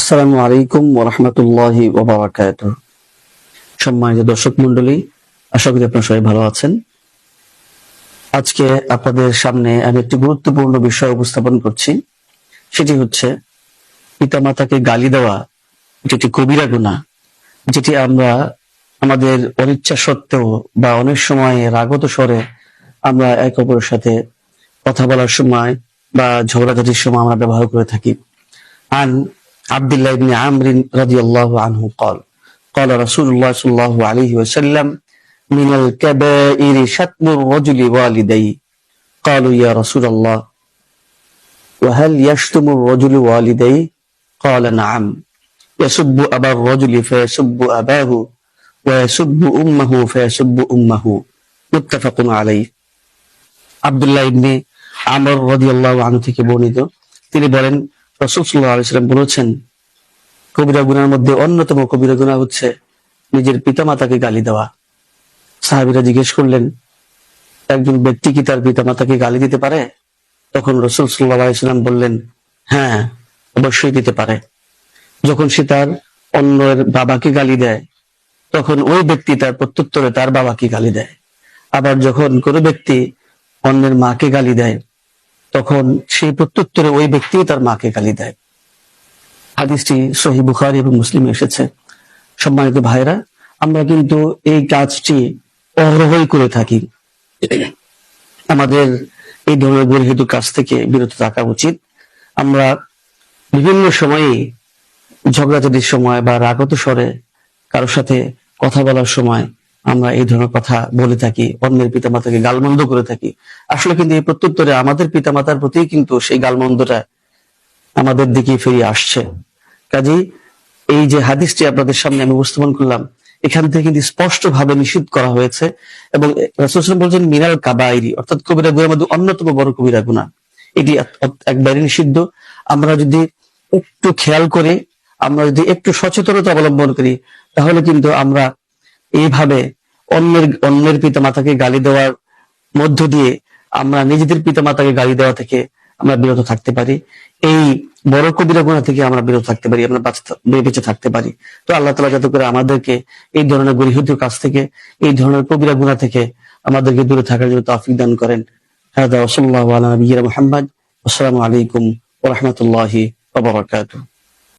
আসসালামু আলাইকুম ওয়া রাহমাতুল্লাহি ওয়া বারাকাতুহু। সম্মানিত দর্শক মণ্ডলী, আশা করি আপনারা সবাই ভালো আছেন। আজকে আপনাদের সামনে আমি একটি গুরুত্বপূর্ণ বিষয় উপস্থাপন করছি। সেটি হচ্ছে পিতামাতাকে গালি দেওয়া এটি একটি কবিরা গুনাহ, যেটি আমরা আমাদের অনিচ্ছা সত্ত্বেও বা অনেক সময় রাগত স্বরে আমরা এক অপরের সাথে কথা বলার সময় বা ঝগড়াঝাটির সময় আমরা ব্যবহার করে থাকি। عن عبد الله بن عمرو رضي الله عنه قال قال رسول الله صلى الله عليه وسلم من الكبائر شتم الرجل والديه قالوا يا رسول الله وهل يشتم الرجل والديه قال نعم يسب أبا الرجل فيسب أباه ويسب أمه فيسب أمه متفق عليه। আব্দুল্লাহ ইবনে আমর রাদিয়াল্লাহু আনহু থেকে বর্ণিত, তিনি বলেন রাসূল সাল্লাল্লাহু আলাইহি ওয়াসাল্লাম বলেছেন, কবিরা গুনাহের মধ্যে অন্যতম কবিরা গুনাহ হচ্ছে নিজের পিতামাতাকে গালি দেওয়া। সাহাবীরা জিজ্ঞেস করলেন, একজন ব্যক্তি কি তার পিতামাতাকে গালি দিতে পারে? তখন রাসূল সাল্লাল্লাহু আলাইহি ওয়াসাল্লাম বললেন, হ্যাঁ, অবশ্যই দিতে পারে। যখন সে তার অন্যের বাবাকে গালি দেয়, তখন ওই ব্যক্তি তার প্রত্যুত্তরে তার বাবাকে গালি দেয়। আবার যখন কোনো ব্যক্তি অন্যের মাকে গালি দেয়, তখন সেই প্রত্যুত্তরে ওই ব্যক্তি তার মাকে গালি দেয়। হাদিসটি সহিহ বুখারী এবং মুসলিমে এসেছে। সম্মানিত ভাইরা, আমরা কিন্তু এই কাজটি অহরহই করে থাকি। আমাদের এই ধরনের গর্হিত কাজ থেকে বিরত থাকা উচিত। আমরা বিভিন্ন সময়ে ঝগড়াঝাটির সময় বা রাগত স্বরে কারোর সাথে কথা বলার সময় আমরা এই ধরনের কথা বলে থাকি, অন্যের পিতামাতাকে গালমন্দ করে থাকি। আসলে কিন্তু এই প্রত্যুত্তরে আমাদের পিতামাতার প্রতি কিন্তু সেই গালমন্দটা আমাদের দিকে ফিরে আসছে। কাজেই এই যে হাদিসটি আপনাদের সামনে আমি উপস্থাপন করলাম, এখান থেকে কিন্তু স্পষ্ট ভাবে নিষিদ্ধ করা হয়েছে এবং রাসূল সাল্লাল্লাহু আলাইহি ওয়াসাল্লাম বলেছেন মিনাল কাবাইরি, অর্থাৎ কবিরা গুনাহের মধ্যে অন্যতম বড় কবিরা গুনাহ। এটি একবারে নিষিদ্ধ। আমরা যদি একটু খেয়াল করে, আমরা যদি একটু সচেতনতা অবলম্বন করি, তাহলে কিন্তু আমরা এইভাবে অন্যের পিতামাতাকে গালি দেওয়ার মধ্য দিয়ে আমরা নিজেদের পিতামাতাকে গালি দেওয়া থেকে আমরা বিরত থাকতে পারি। এই বড় কবিরা গুনাহ থেকে আমরা বিরত থাকতে পারি, আমরা বেঁচে থাকতে পারি। তো আল্লাহ তাআলা যাতে করে আমাদেরকে এই ধরনের গর্হিত কাজ থেকে, এই ধরনের কবিরা গুনাহ থেকে আমাদেরকে দূরে থাকার জন্য তৌফিক দান করেন। হাদা ওয়া সাল্লাল্লাহু আলা নাবিয়্যিনা মুহাম্মদ। আসসালামু আলাইকুম ওয়া রাহমাতুল্লাহি ওয়া বারাকাতুহু।